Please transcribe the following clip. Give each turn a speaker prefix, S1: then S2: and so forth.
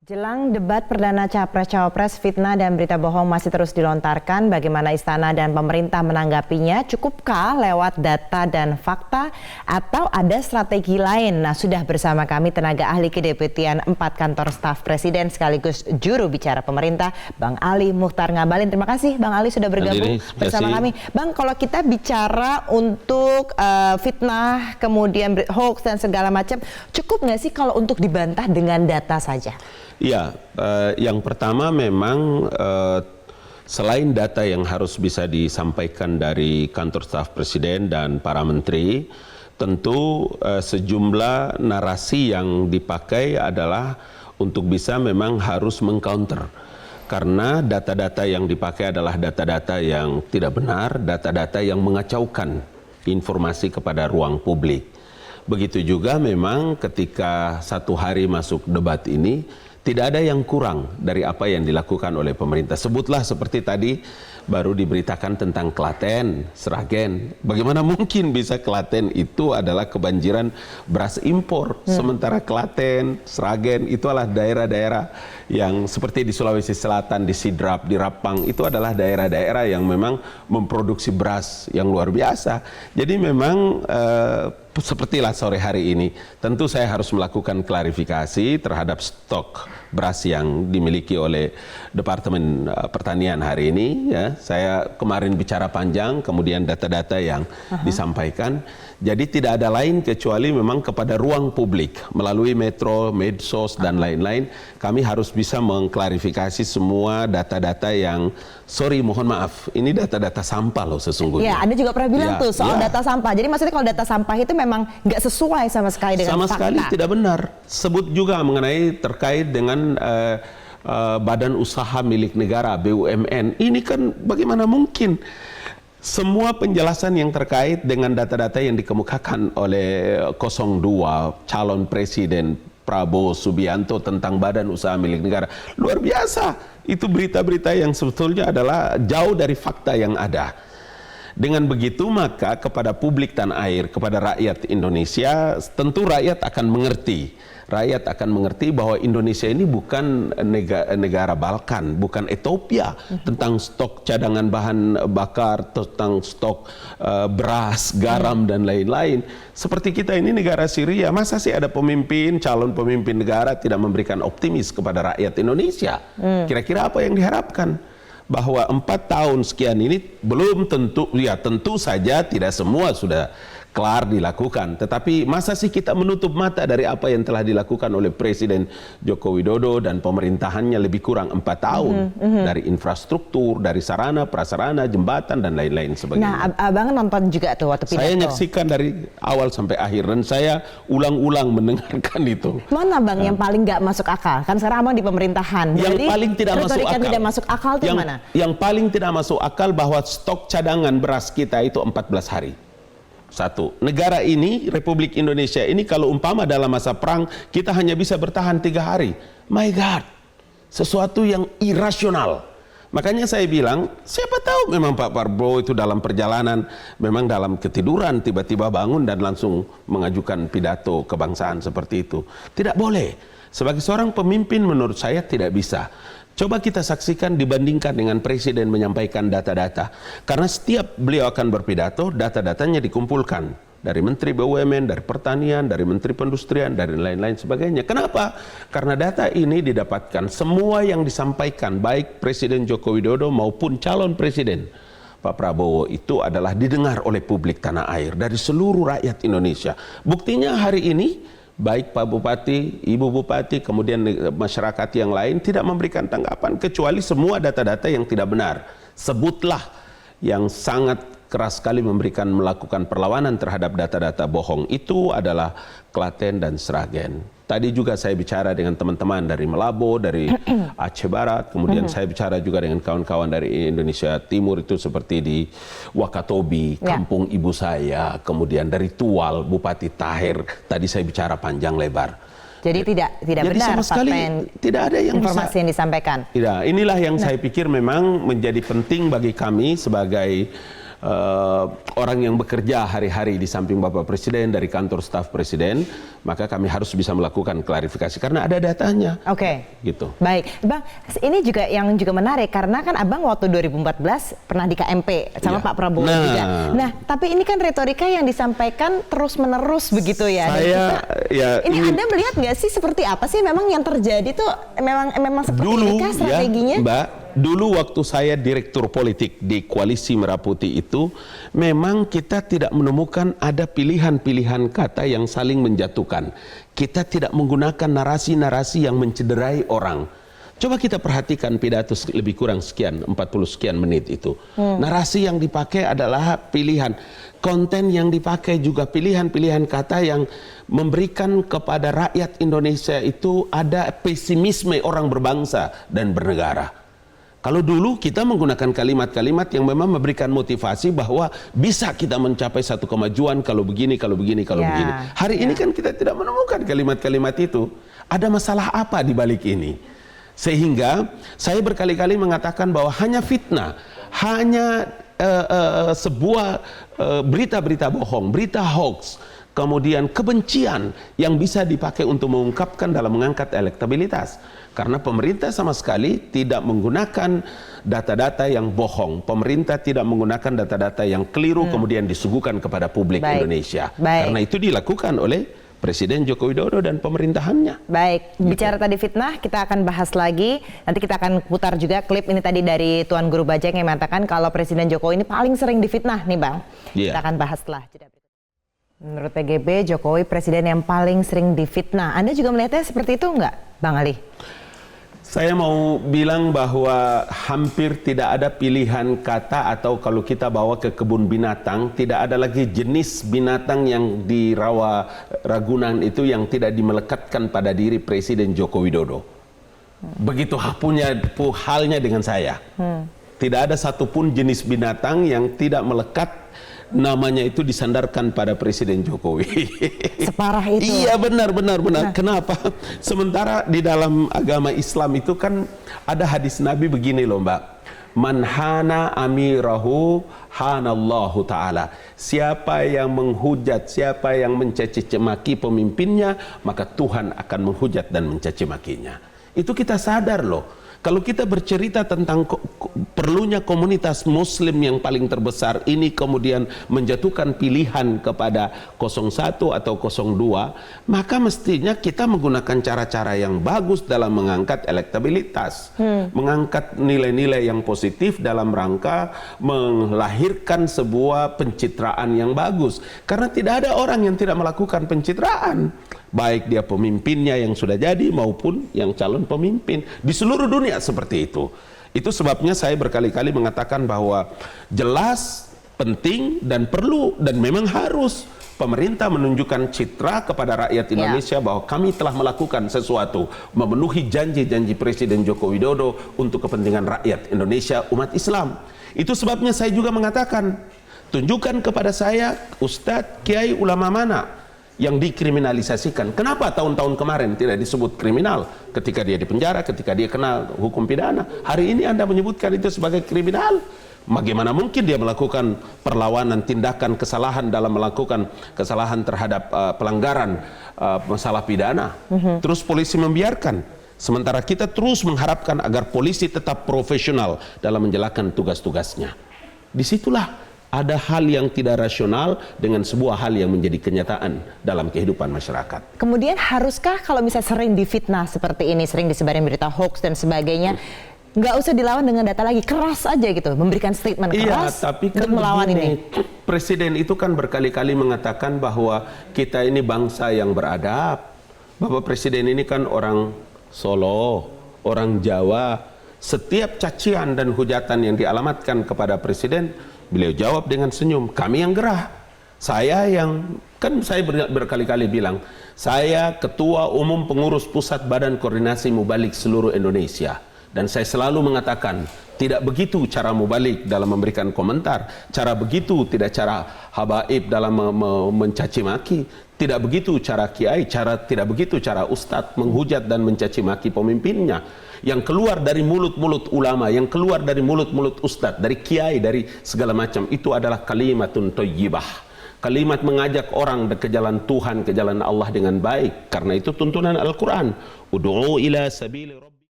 S1: Jelang debat perdana Capres-Cawapres, fitnah dan berita bohong masih terus dilontarkan. Bagaimana istana dan pemerintah menanggapinya? Cukupkah lewat data dan fakta atau ada strategi lain? Nah, sudah bersama kami tenaga ahli kedeputian 4 kantor staf presiden sekaligus juru bicara pemerintah, Bang Ali Mukhtar Ngabalin. Terima kasih Bang Ali sudah bergabung bersama kami. Bang, kalau kita bicara untuk fitnah, kemudian hoax dan segala macam, cukup nggak sih kalau untuk dibantah dengan data saja?
S2: Ya, yang pertama memang selain data yang harus bisa disampaikan dari kantor staf presiden dan para menteri, tentu sejumlah narasi yang dipakai adalah untuk bisa memang harus mengcounter. Karena data-data yang dipakai adalah data-data yang tidak benar, data-data yang mengacaukan informasi kepada ruang publik. Begitu juga memang ketika satu hari masuk debat ini, tidak ada yang kurang dari apa yang dilakukan oleh pemerintah. Sebutlah seperti tadi baru diberitakan tentang Klaten, Sragen. Bagaimana mungkin bisa Klaten itu adalah kebanjiran beras impor. Sementara Klaten, Sragen itu adalah daerah-daerah yang seperti di Sulawesi Selatan, di Sidrap, di Rapang. Itu adalah daerah-daerah yang memang memproduksi beras yang luar biasa. Jadi memang sepertilah sore hari ini, tentu saya harus melakukan klarifikasi terhadap stok beras yang dimiliki oleh Departemen Pertanian hari ini. Ya, saya kemarin bicara panjang, kemudian data-data yang disampaikan. Jadi tidak ada lain kecuali memang kepada ruang publik melalui Metro, Medsos dan lain-lain. Kami harus bisa mengklarifikasi semua data-data yang, sorry mohon maaf, ini data-data sampah loh sesungguhnya.
S1: Ya, Anda juga pernah bilang tuh soal data sampah. Jadi maksudnya kalau data sampah itu memang nggak sesuai sama sekali dengan
S2: sama
S1: fakta.
S2: Sekali tidak benar. Sebut juga mengenai terkait dengan badan usaha milik negara BUMN. Ini kan bagaimana mungkin semua penjelasan yang terkait dengan data-data yang dikemukakan oleh 02 calon presiden Prabowo Subianto tentang badan usaha milik negara luar biasa. Itu berita-berita yang sebetulnya adalah jauh dari fakta yang ada. Dengan begitu maka kepada publik tanah air, kepada rakyat Indonesia, tentu rakyat akan mengerti. Rakyat akan mengerti bahwa Indonesia ini bukan negara Balkan, bukan Ethiopia, tentang stok cadangan bahan bakar, tentang stok beras, garam dan lain-lain. Seperti kita ini negara Syria, masa sih ada pemimpin, calon pemimpin negara tidak memberikan optimis kepada rakyat Indonesia? Kira-kira apa yang diharapkan? Bahwa 4 tahun sekian ini belum tentu, ya tentu saja tidak semua sudah kelar dilakukan. Tetapi masa sih kita menutup mata dari apa yang telah dilakukan oleh Presiden Joko Widodo dan pemerintahannya lebih kurang 4 tahun. Dari infrastruktur, dari sarana, prasarana, jembatan dan lain-lain sebagainya.
S1: Nah, Abang nonton juga tuh waktu pidato.
S2: Saya menyaksikan dari awal sampai akhir dan saya ulang-ulang mendengarkan itu.
S1: Mana Bang yang paling nggak masuk akal? Kan sekarang Abang di pemerintahan.
S2: Yang
S1: jadi,
S2: paling tidak masuk akal.
S1: Tidak masuk akal itu mana?
S2: Yang paling tidak masuk akal bahwa stok cadangan beras kita itu 14 hari. Satu, negara ini, Republik Indonesia ini kalau umpama dalam masa perang, kita hanya bisa bertahan 3 hari. My God, sesuatu yang irasional. Makanya saya bilang, siapa tahu memang Pak Prabowo itu dalam perjalanan, memang dalam ketiduran, tiba-tiba bangun dan langsung mengajukan pidato kebangsaan seperti itu. Tidak boleh. Sebagai seorang pemimpin menurut saya tidak bisa. Coba kita saksikan dibandingkan dengan presiden menyampaikan data-data. Karena setiap beliau akan berpidato, data-datanya dikumpulkan. Dari Menteri BUMN, dari Pertanian, dari Menteri Perindustrian, dari lain-lain sebagainya. Kenapa? Karena data ini didapatkan semua yang disampaikan, baik Presiden Joko Widodo maupun calon presiden Pak Prabowo itu adalah didengar oleh publik tanah air dari seluruh rakyat Indonesia. Buktinya hari ini, baik Pak Bupati, Ibu Bupati, kemudian masyarakat yang lain tidak memberikan tanggapan kecuali semua data-data yang tidak benar. Sebutlah yang sangat keras sekali melakukan perlawanan terhadap data-data bohong itu adalah Klaten dan Sragen. Tadi juga saya bicara dengan teman-teman dari Melabo, dari Aceh Barat, kemudian saya bicara juga dengan kawan-kawan dari Indonesia Timur itu seperti di Wakatobi, kampung ibu saya, kemudian dari Tual, Bupati Tahir. Tadi saya bicara panjang lebar.
S1: Jadi tidak benar
S2: sama sekali tidak ada yang
S1: informasi yang disampaikan.
S2: Tidak, inilah yang saya pikir memang menjadi penting bagi kami sebagai orang yang bekerja hari-hari di samping Bapak Presiden dari kantor staf Presiden, maka kami harus bisa melakukan klarifikasi karena ada datanya.
S1: Oke.
S2: Gitu.
S1: Baik, Bang, ini juga yang juga menarik karena kan Abang waktu 2014 pernah di KMP sama Pak Prabowo juga. Nah, tapi ini kan retorika yang disampaikan terus-menerus begitu ya. Ini Anda melihat nggak sih seperti apa sih memang yang terjadi tuh memang seperti
S2: dulu,
S1: ini kah strateginya?
S2: Ya, Mbak, dulu waktu saya direktur politik di Koalisi Merah Putih itu, memang kita tidak menemukan ada pilihan-pilihan kata yang saling menjatuhkan. Kita tidak menggunakan narasi-narasi yang mencederai orang. Coba kita perhatikan pidato lebih kurang sekian, 40 sekian menit itu. Narasi yang dipakai adalah pilihan. Konten yang dipakai juga pilihan-pilihan kata yang memberikan kepada rakyat Indonesia itu ada pesimisme orang berbangsa dan bernegara. Kalau dulu kita menggunakan kalimat-kalimat yang memang memberikan motivasi bahwa bisa kita mencapai satu kemajuan kalau begini, kalau begini, kalau begini. Hari ini kan kita tidak menemukan kalimat-kalimat itu. Ada masalah apa di balik ini? Sehingga saya berkali-kali mengatakan bahwa hanya fitnah, hanya sebuah berita-berita bohong, berita hoax, kemudian kebencian yang bisa dipakai untuk mengungkapkan dalam mengangkat elektabilitas. Karena pemerintah sama sekali tidak menggunakan data-data yang bohong. Pemerintah tidak menggunakan data-data yang keliru kemudian disuguhkan kepada publik Indonesia. Karena itu dilakukan oleh Presiden Joko Widodo dan pemerintahannya.
S1: Baik, bicara tadi fitnah, kita akan bahas lagi. Nanti kita akan putar juga klip ini tadi dari Tuan Guru Bajang yang mengatakan kalau Presiden Jokowi ini paling sering difitnah nih Bang. Kita akan bahas setelah jeda berikut. Menurut PGB, Jokowi presiden yang paling sering difitnah. Anda juga melihatnya seperti itu enggak, Bang Ali?
S2: Saya mau bilang bahwa hampir tidak ada pilihan kata atau kalau kita bawa ke kebun binatang, tidak ada lagi jenis binatang yang di Rawa Ragunan itu yang tidak dimelekatkan pada diri Presiden Joko Widodo. Begitu halnya dengan saya. Tidak ada satupun jenis binatang yang tidak melekat namanya itu disandarkan pada Presiden Jokowi.
S1: Separah itu.
S2: Iya benar. Kenapa? Sementara di dalam agama Islam itu kan ada hadis Nabi begini loh Mbak. Man hana amirahu hanallahu ta'ala. Siapa yang menghujat, siapa yang mencaci maki pemimpinnya, maka Tuhan akan menghujat dan mencaci makinya. Itu kita sadar loh. Kalau kita bercerita tentang perlunya komunitas muslim yang paling terbesar ini kemudian menjatuhkan pilihan kepada 01 atau 02, maka mestinya kita menggunakan cara-cara yang bagus dalam mengangkat elektabilitas, mengangkat nilai-nilai yang positif dalam rangka melahirkan sebuah pencitraan yang bagus. Karena tidak ada orang yang tidak melakukan pencitraan. Baik dia pemimpinnya yang sudah jadi maupun yang calon pemimpin. Di seluruh dunia seperti itu. Itu sebabnya saya berkali-kali mengatakan bahwa jelas, penting, dan perlu, dan memang harus pemerintah menunjukkan citra kepada rakyat Indonesia bahwa kami telah melakukan sesuatu, memenuhi janji-janji Presiden Joko Widodo untuk kepentingan rakyat Indonesia, umat Islam. Itu sebabnya saya juga mengatakan, tunjukkan kepada saya Ustadz, Kiai, ulama mana yang dikriminalisasikan. Kenapa tahun-tahun kemarin tidak disebut kriminal ketika dia dipenjara, ketika dia kena hukum pidana? Hari ini Anda menyebutkan itu sebagai kriminal. Bagaimana mungkin dia melakukan perlawanan, tindakan kesalahan dalam melakukan kesalahan terhadap pelanggaran masalah pidana. Terus polisi membiarkan. Sementara kita terus mengharapkan agar polisi tetap profesional dalam menjalankan tugas-tugasnya. Disitulah ada hal yang tidak rasional dengan sebuah hal yang menjadi kenyataan dalam kehidupan masyarakat.
S1: Kemudian haruskah kalau misalnya sering difitnah seperti ini, sering disebarin berita hoax dan sebagainya, nggak usah dilawan dengan data lagi, keras aja gitu, memberikan statement keras
S2: tapi kan
S1: untuk melawan ini?
S2: Presiden itu kan berkali-kali mengatakan bahwa kita ini bangsa yang beradab. Bapak Presiden ini kan orang Solo, orang Jawa. Setiap cacian dan hujatan yang dialamatkan kepada Presiden, beliau jawab dengan senyum, kami yang gerah. Saya yang, kan saya berkali-kali bilang, saya Ketua Umum Pengurus Pusat Badan Koordinasi Mubalik seluruh Indonesia. Dan saya selalu mengatakan, tidak begitu cara mubalik dalam memberikan komentar, cara begitu tidak cara habaib dalam mencaci maki, tidak begitu cara kiai, tidak begitu cara ustadz menghujat dan mencaci maki pemimpinnya. Yang keluar dari mulut-mulut ulama, yang keluar dari mulut-mulut ustadz, dari kiai, dari segala macam, itu adalah kalimatun thayyibah. Kalimat mengajak orang ke jalan Tuhan, ke jalan Allah dengan baik. Karena itu tuntunan Al-Quran. Ud'u ila sabili